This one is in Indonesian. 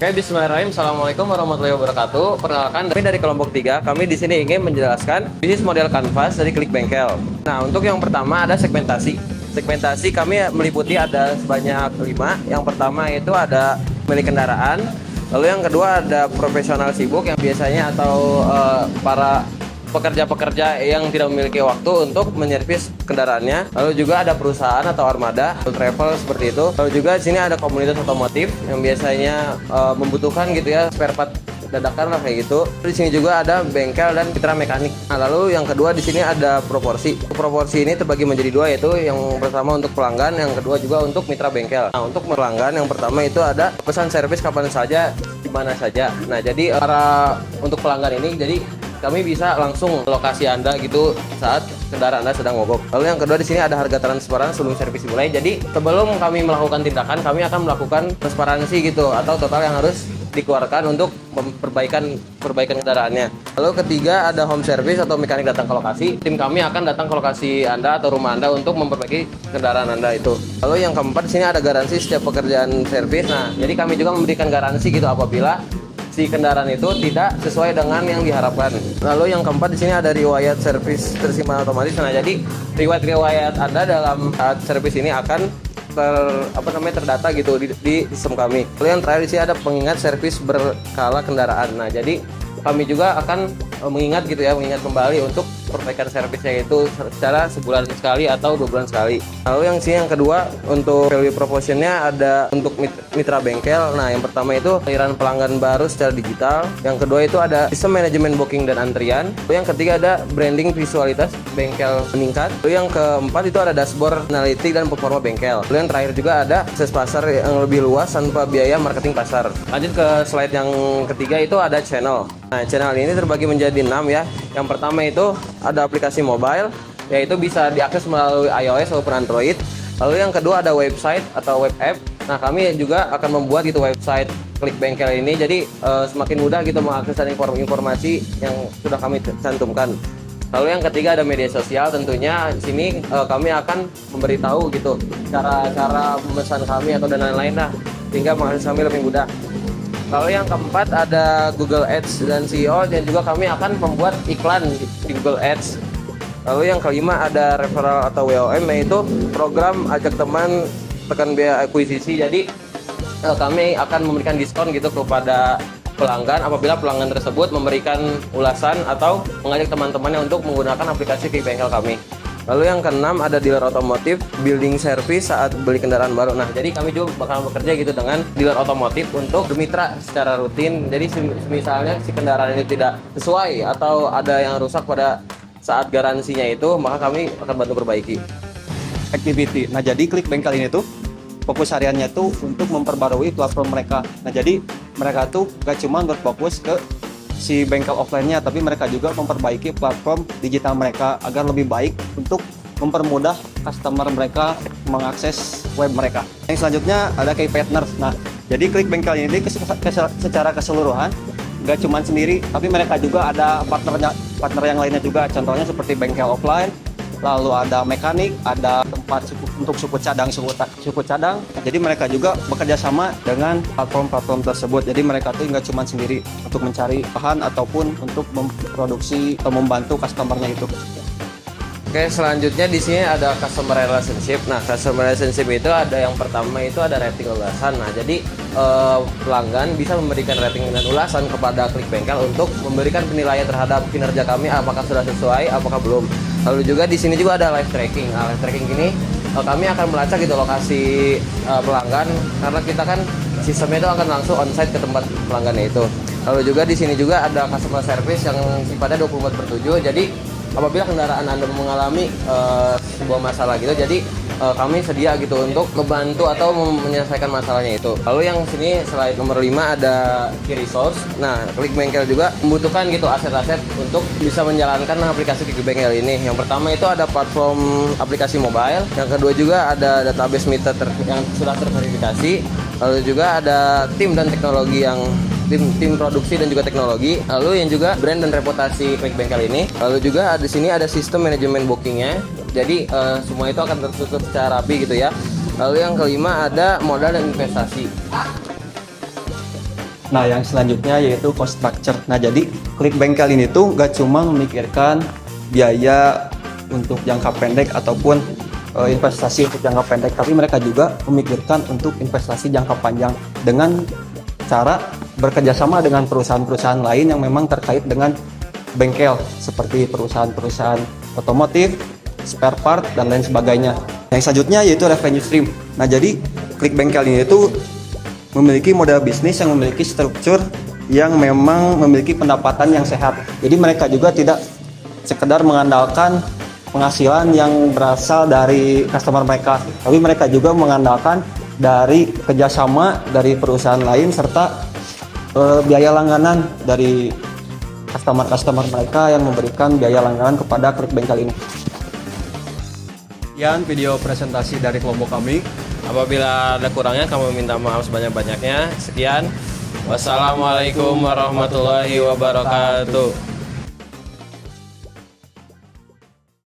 Oke, bismillahirrahmanirrahim. Assalamualaikum warahmatullahi wabarakatuh. Perkenalkan, kami dari kelompok 3. Kami di sini ingin menjelaskan bisnis model kanvas dari Klik Bengkel. Nah, untuk yang pertama ada segmentasi. Segmentasi kami meliputi ada sebanyak 5. Yang pertama itu ada pemilik kendaraan. Lalu yang kedua ada profesional sibuk yang biasanya atau para pekerja-pekerja yang tidak memiliki waktu untuk menyervis kendaraannya. Lalu juga ada perusahaan atau armada, travel seperti itu. Lalu juga di sini ada komunitas otomotif yang biasanya membutuhkan gitu ya spare part dadakan lah kayak gitu. Di sini juga ada bengkel dan mitra mekanik. Nah, lalu yang kedua di sini ada proporsi. Proporsi ini terbagi menjadi 2, yaitu yang pertama untuk pelanggan, yang kedua juga untuk mitra bengkel. Nah, untuk pelanggan yang pertama itu ada pesan servis kapan saja, di mana saja. Nah, jadi untuk pelanggan ini jadi kami bisa langsung ke lokasi Anda gitu saat kendaraan Anda sedang mogok. Lalu yang kedua di sini ada harga transparan sebelum servis dimulai. Jadi sebelum kami melakukan tindakan, kami akan melakukan transparansi gitu atau total yang harus dikeluarkan untuk perbaikan kendaraannya. Lalu ketiga ada home service atau mekanik datang ke lokasi. Tim kami akan datang ke lokasi Anda atau rumah Anda untuk memperbaiki kendaraan Anda itu. Lalu yang keempat di sini ada garansi setiap pekerjaan servis. Nah, jadi kami juga memberikan garansi gitu apabila si kendaraan itu tidak sesuai dengan yang diharapkan. Lalu yang keempat di sini ada riwayat servis tersimpan otomatis. Nah, jadi riwayat Anda dalam saat servis ini akan terdata gitu di sistem kami. Lalu yang terakhir di sini ada pengingat servis berkala kendaraan. Nah, jadi kami juga akan mengingat kembali untuk perbaikan servisnya itu secara sebulan sekali atau 2 bulan sekali. Lalu yang sini yang kedua untuk value propositionnya ada untuk mitra bengkel. Nah, yang pertama itu pelayanan pelanggan baru secara digital. Yang kedua itu ada sistem manajemen booking dan antrian. Lalu yang ketiga ada branding visualitas bengkel meningkat. Lalu yang keempat itu ada dashboard analitik dan performa bengkel. Lalu yang terakhir juga ada akses pasar yang lebih luas tanpa biaya marketing pasar. Lanjut ke slide yang ketiga itu ada channel. Nah, channel ini terbagi menjadi 6 ya. Yang pertama itu ada aplikasi mobile, yaitu bisa diakses melalui iOS maupun Android. Lalu yang kedua ada website atau web app. Nah, kami juga akan membuat gitu website Klik Bengkel ini. Jadi semakin mudah gitu mengakses informasi yang sudah kami cantumkan. Lalu yang ketiga ada media sosial. Tentunya di sini kami akan memberitahu gitu cara memesan kami atau dan lain-lain lah, sehingga mengakses kami lebih mudah. Lalu yang keempat ada Google Ads dan SEO, dan juga kami akan membuat iklan di Google Ads. Lalu yang kelima ada referral atau WOM, yaitu program ajak teman tekan biaya akuisisi. Jadi kami akan memberikan diskon gitu kepada pelanggan apabila pelanggan tersebut memberikan ulasan atau mengajak teman-temannya untuk menggunakan aplikasi Klik Bengkel kami. Lalu yang keenam ada dealer otomotif, building service saat beli kendaraan baru. Nah, jadi kami juga bakal bekerja gitu dengan dealer otomotif untuk bermitra secara rutin. Jadi misalnya si kendaraan ini tidak sesuai atau ada yang rusak pada saat garansinya itu, maka kami akan bantu perbaiki. Activity. Nah, jadi Klik Bengkel ini tuh fokus hariannya tuh untuk memperbarui platform mereka. Nah, jadi mereka tuh gak cuma berfokus ke si bengkel offline-nya, tapi mereka juga memperbaiki platform digital mereka agar lebih baik untuk mempermudah customer mereka mengakses web mereka. Yang selanjutnya ada key partners. Nah, jadi Klik Bengkel ini secara keseluruhan nggak cuma sendiri, tapi mereka juga ada partner yang lainnya juga. Contohnya seperti bengkel offline, lalu ada mekanik, ada tempat untuk suku cadang. Jadi mereka juga bekerja sama dengan platform-platform tersebut. Jadi mereka tuh nggak cuma sendiri untuk mencari bahan ataupun untuk memproduksi atau membantu customernya itu. Oke, selanjutnya di sini ada customer relationship. Nah, customer relationship itu ada yang pertama itu ada rating ulasan. Nah, jadi pelanggan bisa memberikan rating dan ulasan kepada Klik Bengkel untuk memberikan penilaian terhadap kinerja kami apakah sudah sesuai, apakah belum. Lalu juga di sini juga ada live tracking. Nah, live tracking ini kami akan melacak gitu lokasi pelanggan, karena kita kan sistemnya itu akan langsung onsite ke tempat pelanggannya itu. Lalu juga di sini juga ada customer service yang sifatnya 24/7. Jadi apabila kendaraan Anda mengalami sebuah masalah gitu, jadi kami sedia gitu untuk membantu atau menyelesaikan masalahnya itu. Lalu yang sini slide nomor 5 ada key resource. Nah, Klik Bengkel juga membutuhkan gitu aset-aset untuk bisa menjalankan aplikasi Klik Bengkel ini. Yang pertama itu ada platform aplikasi mobile. Yang kedua juga ada database mitra yang sudah terverifikasi. Lalu juga ada tim dan teknologi yang tim produksi dan juga teknologi. Lalu yang juga brand dan reputasi Klik Bengkel ini. Lalu juga di sini ada sistem manajemen bookingnya. Jadi semua itu akan tertutup secara rapi gitu ya. Lalu yang kelima ada modal dan investasi. Nah, yang selanjutnya yaitu cost structure. Nah, jadi klik bengkel ini tuh gak cuma memikirkan biaya untuk jangka pendek ataupun investasi untuk jangka pendek, tapi mereka juga memikirkan untuk investasi jangka panjang dengan cara bekerjasama dengan perusahaan-perusahaan lain yang memang terkait dengan bengkel, seperti perusahaan-perusahaan otomotif, spare part, dan lain sebagainya. Yang selanjutnya yaitu revenue stream. Nah, jadi klik bengkel ini itu memiliki model bisnis yang memiliki struktur yang memang memiliki pendapatan yang sehat. Jadi mereka juga tidak sekedar mengandalkan penghasilan yang berasal dari customer mereka, tapi mereka juga mengandalkan dari kerjasama dari perusahaan lain serta biaya langganan dari customer mereka yang memberikan biaya langganan kepada klik bengkel ini. Sekian video presentasi dari kelompok kami. Apabila ada kurangnya, kami minta maaf sebanyak-banyaknya. Sekian. Wassalamualaikum warahmatullahi wabarakatuh.